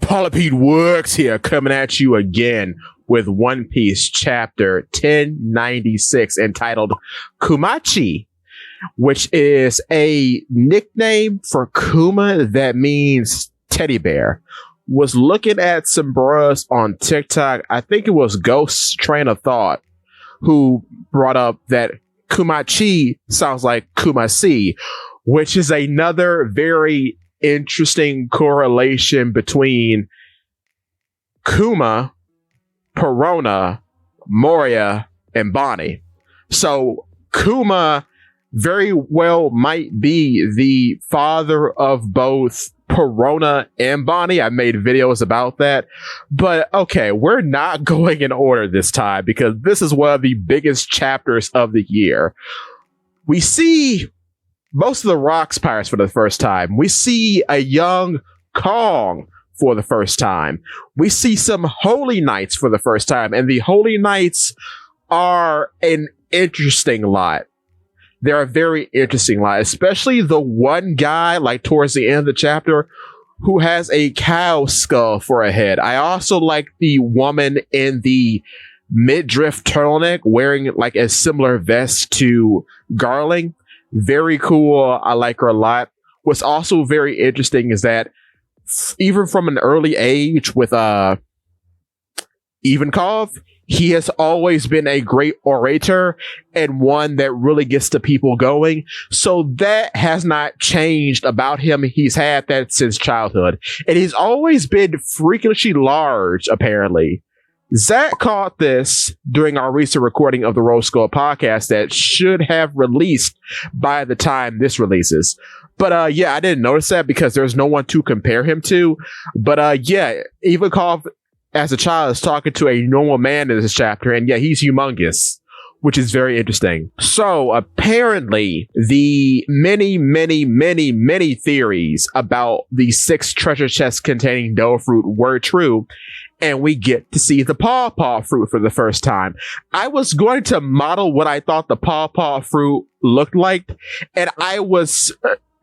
Polypede Works here, coming at you again with One Piece chapter 1096 entitled Kumachi, which is a nickname for Kuma that means teddy bear. Was looking at some bros on TikTok. I think it was Ghost's Train of Thought who brought up that Kumachi sounds like Kumasi, which is another very interesting correlation between Kuma, Perona, Moria, and Bonnie. So Kuma very well might be the father of both Perona and Bonnie. I made videos about that. But okay, we're not going in order this time because this is one of the biggest chapters of the year. We see most of the Rocks Pirates for the first time. We see a young Kong for the first time. We see some Holy Knights for the first time. And the Holy Knights are an interesting lot. They're a very interesting lot, especially the one guy, like towards the end of the chapter, who has a cow skull for a head. I also like the woman in the midriff turtleneck wearing like a similar vest to Garling. Very cool. I like her a lot. What's also very interesting is that even from an early age with Ivankov, he has always been a great orator and one that really gets the people going. So that has not changed about him. He's had that since childhood. And he's always been freakishly large, apparently. Zach caught this during our recent recording of the Rose Skull podcast that should have released by the time this releases. But yeah, I didn't notice that because there's no one to compare him to. But yeah, Ivankov as a child is talking to a normal man in this chapter, and yeah, he's humongous, which is very interesting. So apparently the many theories about the 6 treasure chests containing dough fruit were true. And we get to see the pawpaw fruit for the first time. I was going to model what I thought the pawpaw fruit looked like, and I was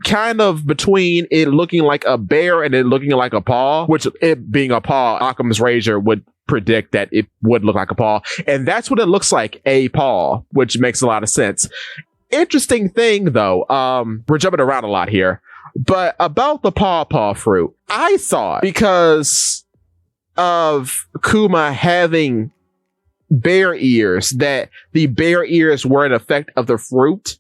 kind of between it looking like a bear and it looking like a paw, which it being a paw, Occam's razor would predict that it would look like a paw. And that's what it looks like, a paw, which makes a lot of sense. Interesting thing, though, we're jumping around a lot here, but about the pawpaw fruit, I thought because of Kuma having bear ears, that the bear ears were an effect of the fruit.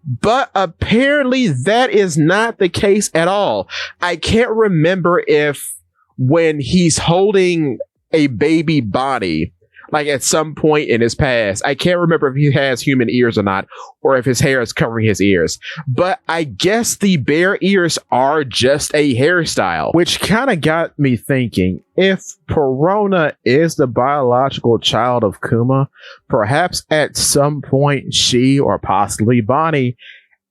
But apparently that is not the case at all. I can't remember if when he's holding a baby body, like at some point in his past, I can't remember if he has human ears or not, or if his hair is covering his ears. But I guess the bear ears are just a hairstyle, which kind of got me thinking, if Perona is the biological child of Kuma, perhaps at some point she, or possibly Bonnie,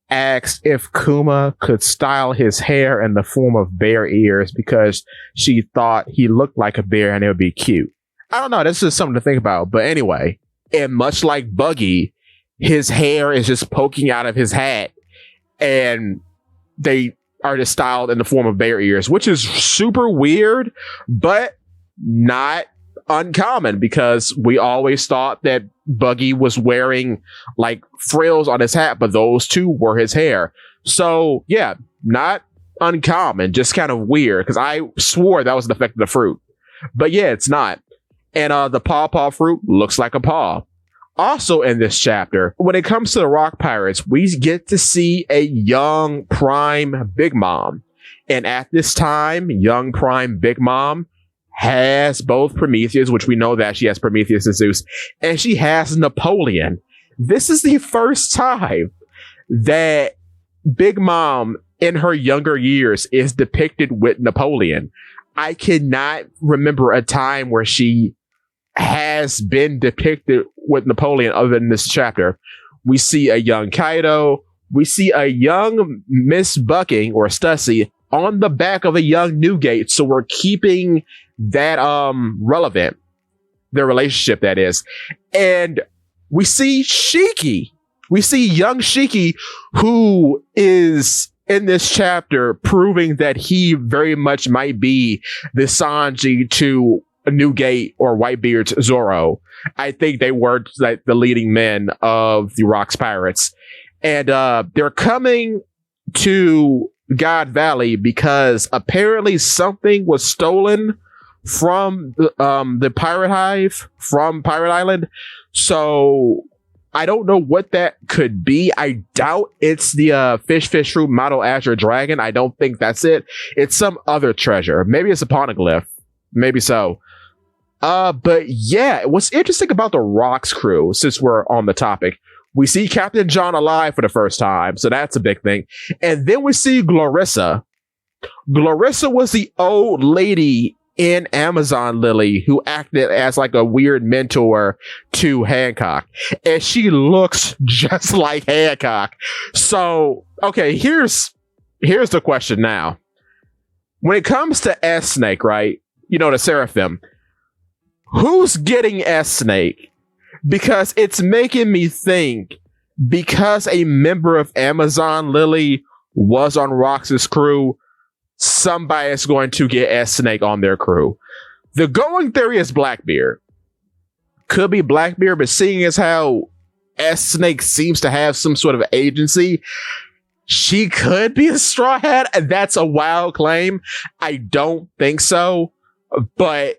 asked if Kuma could style his hair in the form of bear ears because she thought he looked like a bear and it would be cute. I don't know. This is something to think about. But anyway, and much like Buggy, his hair is just poking out of his hat, and they are just styled in the form of bear ears, which is super weird, but not uncommon because we always thought that Buggy was wearing like frills on his hat, but those two were his hair. So yeah, not uncommon, just kind of weird because I swore that was an effect of the fruit. But yeah, it's not. And the pawpaw fruit looks like a paw. Also in this chapter, when it comes to the Rock Pirates, we get to see a young Prime Big Mom. And at this time, young Prime Big Mom has both Prometheus, which we know that she has Prometheus and Zeus, and she has Napoleon. This is the first time that Big Mom in her younger years is depicted with Napoleon. I cannot remember a time where she has been depicted with Napoleon other than this chapter. We see a young Kaido. We see a young Miss Bucking or Stussy on the back of a young Newgate. So we're keeping that relevant, their relationship, that is. And we see Shiki. We see young Shiki, who is in this chapter, proving that he very much might be the Sanji to Newgate or Whitebeard's Zoro. I think they were like the leading men of the Rocks Pirates. And they're coming to God Valley because apparently something was stolen from the Pirate Hive, from Pirate Island. So I don't know what that could be. I doubt it's the fish fruit model Azure Dragon. I don't think that's it. It's some other treasure. Maybe it's a poneglyph. Maybe so. But yeah, what's interesting about the Rocks crew, since we're on the topic, we see Captain John alive for the first time, so that's a big thing. And then we see Glorissa. Glorissa was the old lady in Amazon Lily who acted as like a weird mentor to Hancock. And she looks just like Hancock. So, okay, here's the question now. When it comes to S-Snake, right? You know, the Seraphim. Who's getting S-Snake? Because it's making me think, because a member of Amazon Lily was on Rox's crew, somebody is going to get S-Snake on their crew. The going theory is Blackbeard. Could be Blackbeard, but seeing as how S-Snake seems to have some sort of agency, she could be a Straw Hat. That's a wild claim. I don't think so, but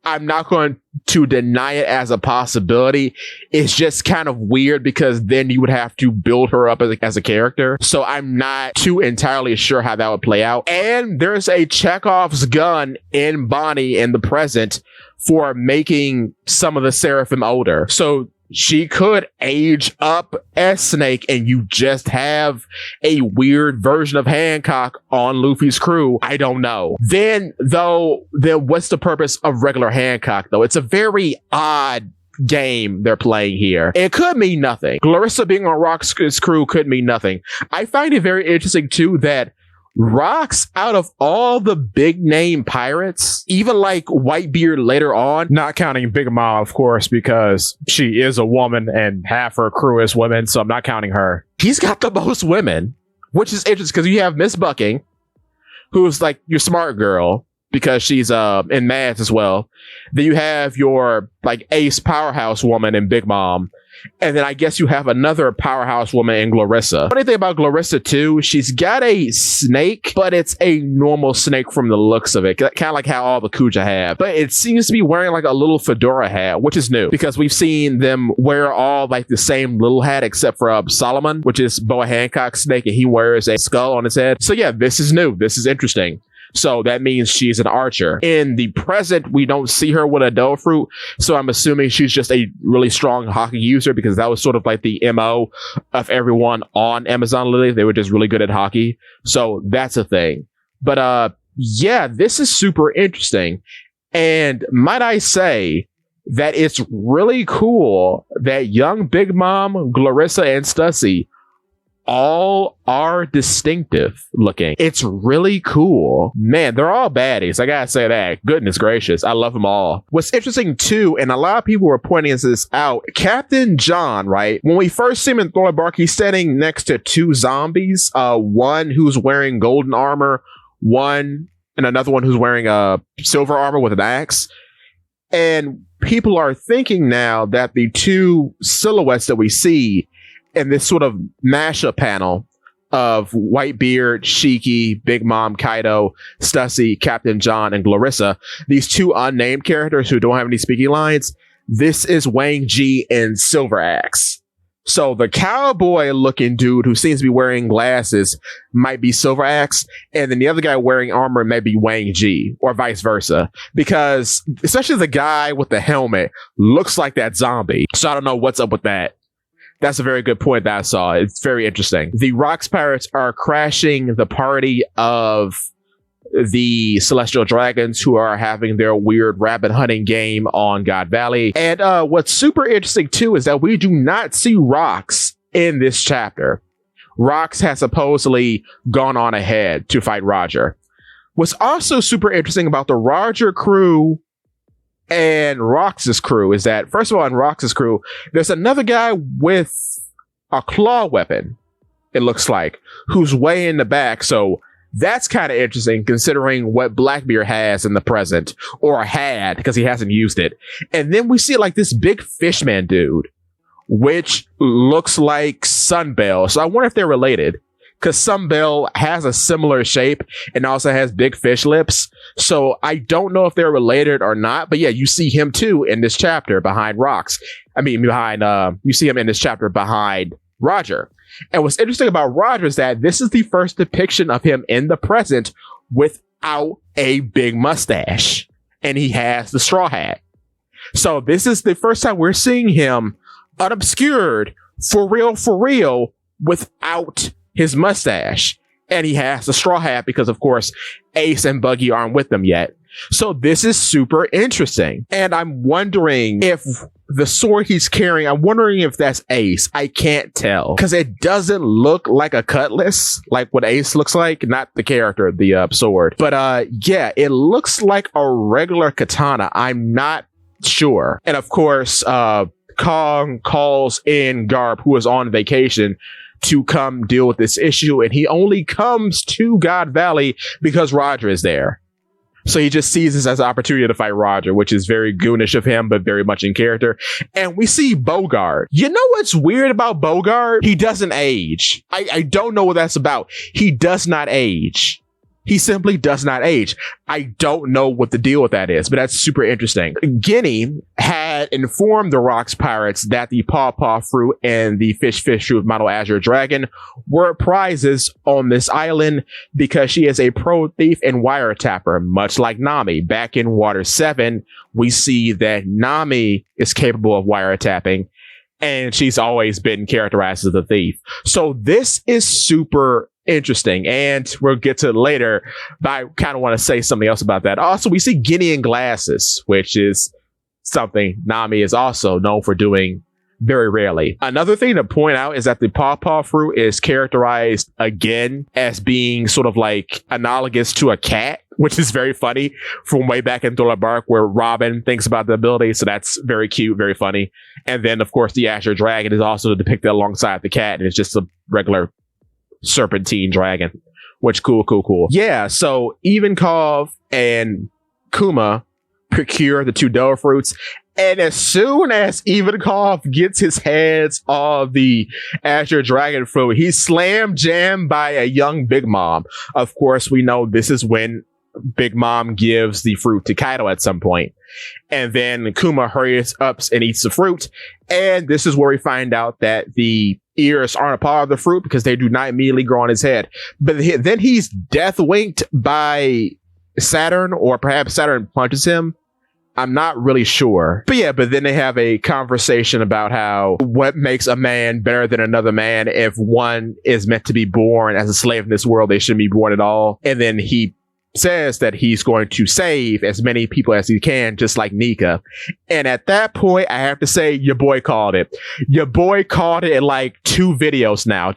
I'm not going to deny it as a possibility. It's just kind of weird because then you would have to build her up as a character. So I'm not too entirely sure how that would play out. And there's a Chekhov's gun in Bonnie in the present for making some of the Seraphim older. So she could age up S-Snake and you just have a weird version of Hancock on Luffy's crew. I don't know. Then what's the purpose of regular Hancock, though? It's a very odd game they're playing here. It could mean nothing. Glorissa being on Rock's crew could mean nothing. I find it very interesting, too, that Rocks, out of all the big name pirates, even like Whitebeard later on, not counting Big Mom, of course, because she is a woman and half her crew is women, so I'm not counting her. He's got the most women, which is interesting because you have Miss Bucking, who's like your smart girl because she's in maths as well. Then you have your like ace powerhouse woman in Big Mom. And then I guess you have another powerhouse woman in Glorissa. Funny thing about Glorissa too, she's got a snake, but it's a normal snake from the looks of it. Kind of like how all the Kuja have. But it seems to be wearing like a little fedora hat, which is new. Because we've seen them wear all like the same little hat except for Solomon, which is Boa Hancock's snake, and he wears a skull on his head. So yeah, this is new. This is interesting. So that means she's an archer. In the present, we don't see her with a dough fruit. So I'm assuming she's just a really strong hockey user because that was sort of like the MO of everyone on Amazon Lily. They were just really good at hockey. So that's a thing. But yeah, this is super interesting. And might I say that it's really cool that young Big Mom, Glorissa, and Stussy all are distinctive looking. It's really cool. Man, they're all baddies. I gotta say that. Goodness gracious. I love them all. What's interesting too, and a lot of people were pointing this out, Captain John, right? When we first see him in Thornbark, he's standing next to two zombies. One who's wearing golden armor, and another one who's wearing silver armor with an axe. And people are thinking now that the two silhouettes that we see in this sort of mashup panel of Whitebeard, Shiki, Big Mom, Kaido, Stussy, Captain John, and Glorissa, these two unnamed characters who don't have any speaking lines, this is Wang Ji and Silver Axe. So the cowboy looking dude who seems to be wearing glasses might be Silver Axe, and then the other guy wearing armor may be Wang Ji, or vice versa. Because especially the guy with the helmet looks like that zombie. So I don't know what's up with that. That's a very good point that I saw. It's very interesting. The Rocks Pirates are crashing the party of the Celestial Dragons who are having their weird rabbit hunting game on God Valley. And what's super interesting too is that we do not see Rocks in this chapter. Rocks has supposedly gone on ahead to fight Roger. What's also super interesting about the Roger crew and Rox's crew is that, first of all, in Rox's crew, there's another guy with a claw weapon. it looks like, who's way in the back. So that's kind of interesting considering what Blackbeard has in the present, or had, because he hasn't used it. And then we see like this big fishman dude, which looks like Sunbell. So I wonder if they're related, because Sunbell has a similar shape and also has big fish lips. So I don't know if they're related or not. But yeah, you see him too in this chapter behind rocks. I mean, you see him in this chapter behind Roger. And what's interesting about Roger is that this is the first depiction of him in the present without a big mustache. And he has the straw hat. So this is the first time we're seeing him unobscured, for real, without his mustache. And he has the straw hat because, of course, Ace and Buggy aren't with them yet. So this is super interesting. And I'm wondering if the sword he's carrying, I'm wondering if that's Ace. I can't tell, because it doesn't look like a cutlass, like what Ace looks like. Not the character, the sword. But yeah, it looks like a regular katana. I'm not sure. And of course, Kong calls in Garp, who is on vacation, to come deal with this issue. And he only comes to God Valley because Roger is there. So he just sees this as an opportunity to fight Roger, which is very goonish of him, but very much in character. And we see Bogart. You know what's weird about Bogart? He doesn't age. I don't know what that's about. He does not age. He simply does not age. I don't know what the deal with that is, but that's super interesting. Guinea had informed the Rocks Pirates that the Paw fruit and the fish fruit Model Azure Dragon were prizes on this island because she is a pro thief and wiretapper, much like Nami. Back in Water 7, we see that Nami is capable of wiretapping, and she's always been characterized as a thief. So this is super interesting, and we'll get to it later, but I kind of want to say something else about that. Also, we see Guinea in glasses, which is something Nami is also known for doing very rarely. Another thing to point out is that the Paw fruit is characterized again as being sort of like analogous to a cat, which is very funny from way back in Thriller Bark, where Robin thinks about the ability. So that's very cute, very funny. And then, of course, the Azure Dragon is also depicted alongside the cat, and it's just a regular serpentine dragon, which cool. Yeah, so Ivankov and Kuma procure the two Doa fruits, and as soon as Ivankov gets his hands on the Azure Dragon fruit, he's slam jammed by a young Big Mom. Of course, we know this is when Big Mom gives the fruit to Kaido at some point. And then Kuma hurries up and eats the fruit. And this is where we find out that the ears aren't a part of the fruit because they do not immediately grow on his head. But then he's death winked by Saturn, or perhaps Saturn punches him. I'm not really sure. But yeah, but then they have a conversation about how what makes a man better than another man. If one is meant to be born as a slave in this world, they shouldn't be born at all. And then he says that he's going to save as many people as he can, just like Nika. And at that point, I have to say, your boy called it. Your boy called it in like 3 videos now.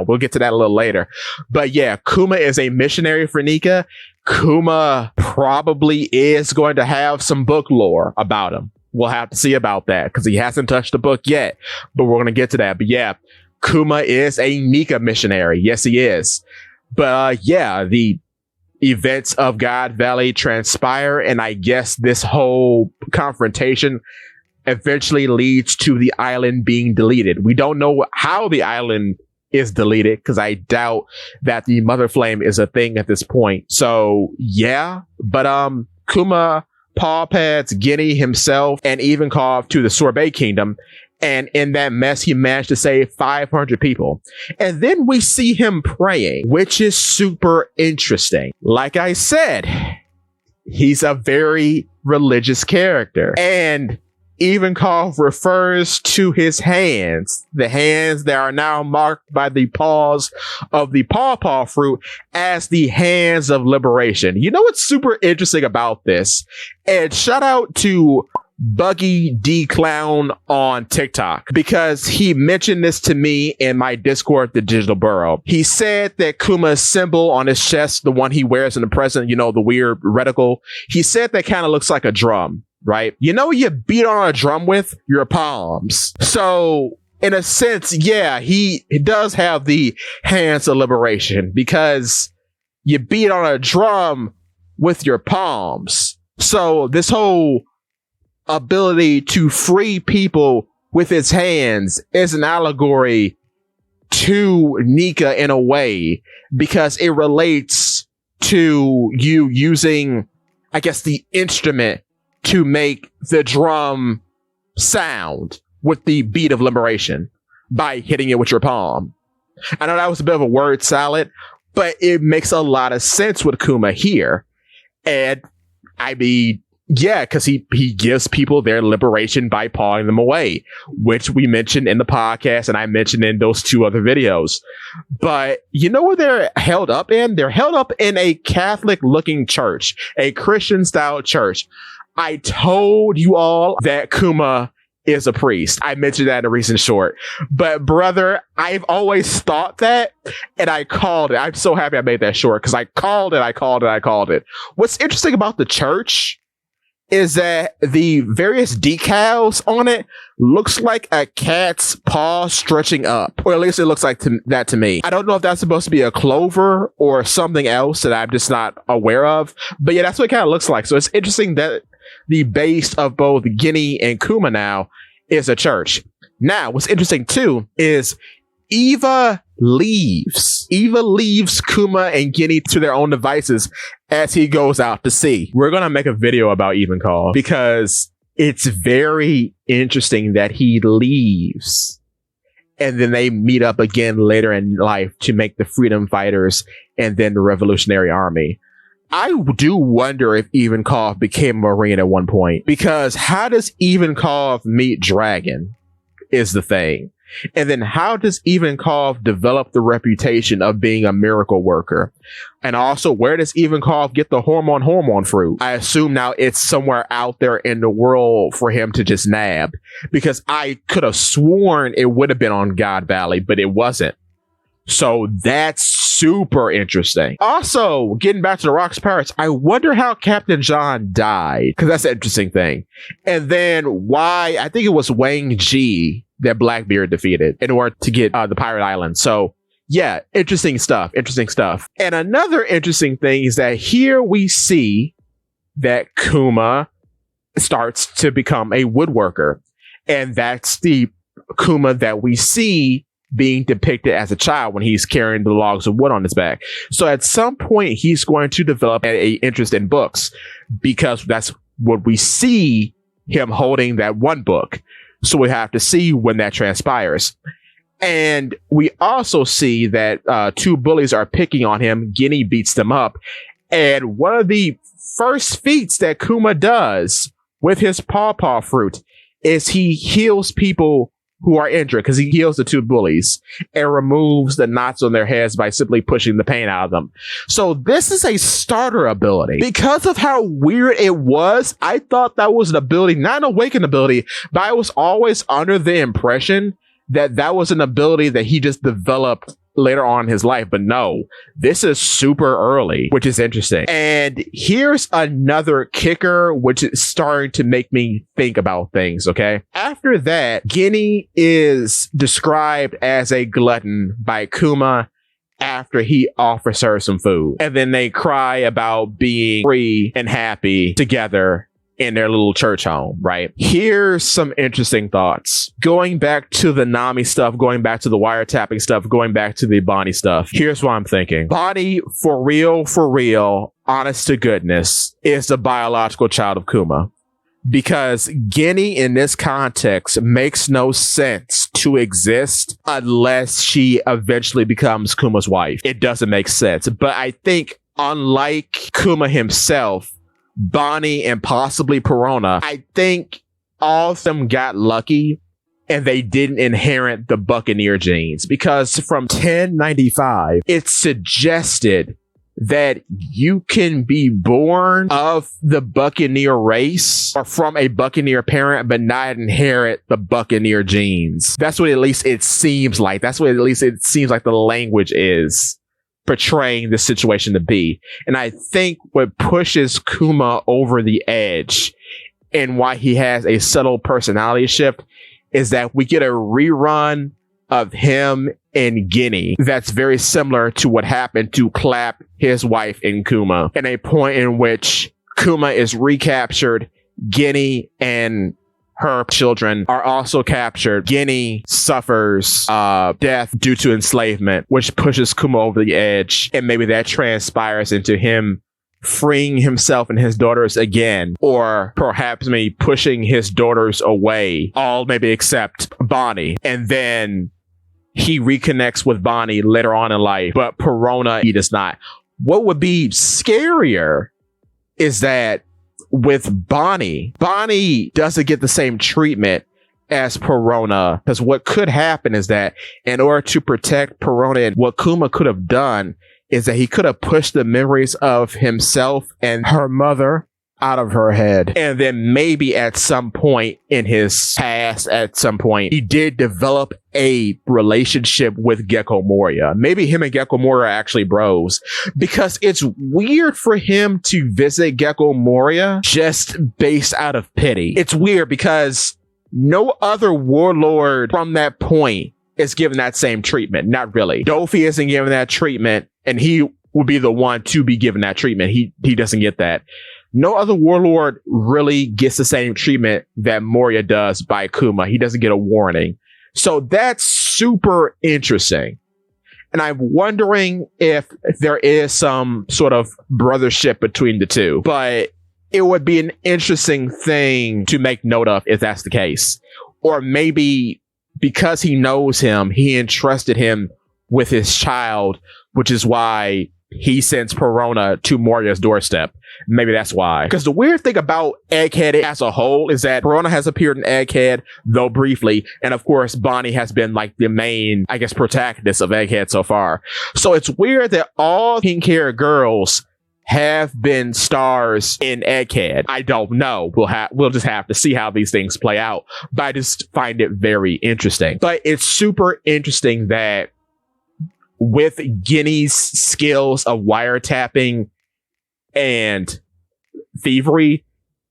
We'll get to that a little later. But yeah, Kuma is a missionary for Nika. Kuma probably is going to have some book lore about him. We'll have to see about that because he hasn't touched the book yet, but we're going to get to that. But yeah, Kuma is a Nika missionary. Yes, he is. But yeah, the events of God Valley transpire, and I guess this whole confrontation eventually leads to the island being deleted. We don't know how the island is deleted because I doubt that the Mother Flame is a thing at this point. So yeah, but Kuma paw pads Guinea himself and Ivankov to the Sorbet Kingdom. And in that mess, he managed to save 500 people. And then we see him praying, which is super interesting. Like I said, he's a very religious character. And Ivankov refers to his hands, the hands that are now marked by the paws of the paw fruit, as the hands of liberation. You know what's super interesting about this? And shout out to Buggy D Clown on TikTok, because he mentioned this to me in my Discord, the Digital Burrow. He said that Kuma's symbol on his chest, the one he wears in the present, you know, the weird reticle, he said that kind of looks like a drum, right? You know, you beat on a drum with your palms. So in a sense, yeah, he does have the hands of liberation because you beat on a drum with your palms. So this whole ability to free people with his hands is an allegory to Nika in a way, because it relates to you using, I guess, the instrument to make the drum sound with the beat of liberation by hitting it with your palm. I know that was a bit of a word salad, but it makes a lot of sense with Kuma here. And I mean, yeah, because he gives people their liberation by pawing them away, which we mentioned in the podcast and I mentioned in those 2 other videos. But you know where they're held up in? They're held up in a Catholic-looking church, a Christian-style church. I told you all that Kuma is a priest. I mentioned that in a recent short. But brother, I've always thought that, and I called it. I'm so happy I made that short because I called it. What's interesting about the church is that the various decals on it looks like a cat's paw stretching up, or at least it looks like that to me. I don't know if that's supposed to be a clover or something else that I'm just not aware of, but yeah, that's what it kind of looks like. So it's interesting that the base of both Ginny and Kuma now is a church. Now, what's interesting too is Eva leaves Kuma and Ginny to their own devices as he goes out to sea. We're going to make a video about Evencall because it's very interesting that he leaves and then they meet up again later in life to make the freedom fighters and then the Revolutionary Army. I do wonder if Evenkov became a Marine at one point, because how does Evenkov meet Dragon is the thing. And then how does Evenkov develop the reputation of being a miracle worker? And also, where does Evenkov get the hormone fruit? I assume now it's somewhere out there in the world for him to just nab, because I could have sworn it would have been on God Valley, but it wasn't. So that's super interesting. Also, getting back to the Rocks Pirates, I wonder how Captain John died, because that's an interesting thing. And then why, I think it was Wang Ji that Blackbeard defeated in order to get the Pirate Island. So yeah, interesting stuff. And another interesting thing is that here we see that Kuma starts to become a woodworker. And that's the Kuma that we see being depicted as a child when he's carrying the logs of wood on his back. So at some point, he's going to develop an interest in books, because that's what we see him holding, that one book. So we have to see when that transpires. And we also see that 2 bullies are picking on him. Ginny beats them up. And one of the first feats that Kuma does with his pawpaw fruit is he heals people who are injured, because he heals the 2 bullies and removes the knots on their heads by simply pushing the pain out of them. So this is a starter ability. Because of how weird it was, I thought that was an ability, not an awakened ability, but I was always under the impression that that was an ability that he just developed later on in his life. But no, this is super early, which is interesting. And here's another kicker, which is starting to make me think about things, okay? After that, Ginny is described as a glutton by Kuma after he offers her some food. And then they cry about being free and happy together in their little church home, right? Here's some interesting thoughts. Going back to the Nami stuff, going back to the wiretapping stuff, going back to the Bonnie stuff. Here's what I'm thinking. Bonnie, for real, honest to goodness, is the biological child of Kuma. Because Ginny in this context makes no sense to exist unless she eventually becomes Kuma's wife. It doesn't make sense. But I think, unlike Kuma himself, Bonnie and possibly Perona, I think all of them got lucky and they didn't inherit the Buccaneer genes, because from 1095, it suggested that you can be born of the Buccaneer race or from a Buccaneer parent, but not inherit the Buccaneer genes. That's what at least it seems like. That's what at least it seems like the language is portraying this situation to be. And I think what pushes Kuma over the edge and why he has a subtle personality shift is that we get a rerun of him and Guinea that's very similar to what happened to Clap, his wife, and Kuma, in a point in which Kuma is recaptured, Guinea and her children are also captured. Guinea suffers death due to enslavement, which pushes Kuma over the edge, and maybe that transpires into him freeing himself and his daughters again, or perhaps maybe pushing his daughters away, all maybe except Bonnie, and then he reconnects with Bonnie later on in life, but Perona, he does not. What would be scarier is that with Bonnie doesn't get the same treatment as Perona, because what could happen is that in order to protect Perona, what Kuma could have done is that he could have pushed the memories of himself and her mother out of her head. And then maybe at some point in his past, he did develop a relationship with Gecko Moria. Maybe him and Gecko Moria are actually bros, because it's weird for him to visit Gecko Moria just based out of pity. It's weird because no other warlord from that point is given that same treatment. Not really. Dofi isn't given that treatment, and he will be the one to be given that treatment. He doesn't get that. No other warlord really gets the same treatment that Moria does by Kuma. He doesn't get a warning. So that's super interesting. And I'm wondering if there is some sort of brothership between the two. But it would be an interesting thing to make note of if that's the case. Or maybe because he knows him, he entrusted him with his child, which is why he sends Perona to Moria's doorstep. Maybe that's why. Because the weird thing about Egghead as a whole is that Perona has appeared in Egghead, though briefly. And of course, Bonnie has been like the main, I guess, protagonist of Egghead so far. So it's weird that all pink-haired girls have been stars in Egghead. I don't know. We'll just have to see how these things play out. But I just find it very interesting. But it's super interesting that with Guinea's skills of wiretapping and thievery,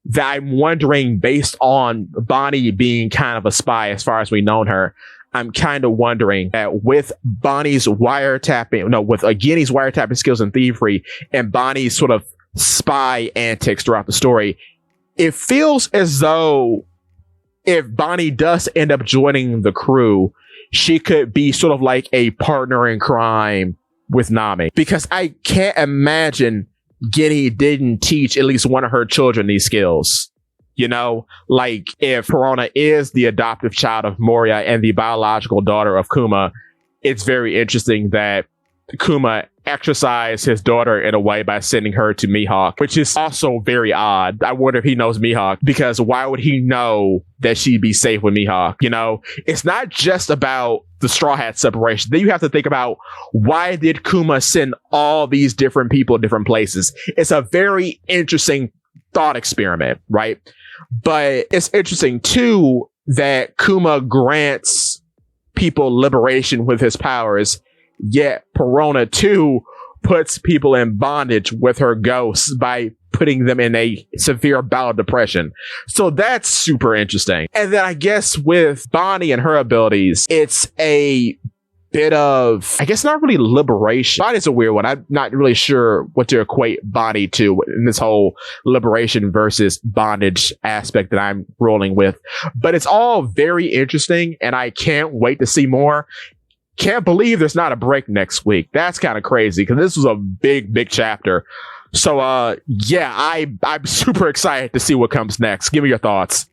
that I'm wondering, based on Bonnie being kind of a spy as far as we've known her, I'm kind of wondering that with Bonnie's wiretapping, with Guinea's wiretapping skills and thievery and Bonnie's sort of spy antics throughout the story, it feels as though if Bonnie does end up joining the crew, she could be sort of like a partner in crime with Nami. Because I can't imagine Guinea didn't teach at least one of her children these skills. Like if Perona is the adoptive child of Moria and the biological daughter of Kuma, it's very interesting that Kuma exercised his daughter in a way by sending her to Mihawk, which is also very odd. I wonder if he knows Mihawk, because why would he know that she'd be safe with Mihawk? It's not just about the Straw Hat separation. Then you have to think about, why did Kuma send all these different people to different places? It's a very interesting thought experiment, right? But it's interesting too that Kuma grants people liberation with his powers, yet Perona too puts people in bondage with her ghosts by putting them in a severe bout of depression. So that's super interesting. And then I guess with Bonnie and her abilities, it's a bit of, I guess, not really liberation. Bonnie's a weird one. I'm not really sure what to equate Bonnie to in this whole liberation versus bondage aspect that I'm rolling with. But it's all very interesting, and I can't wait to see more. Can't believe there's not a break next week. That's kind of crazy, because this was a big chapter. So, yeah, I'm super excited to see what comes next. Give me your thoughts.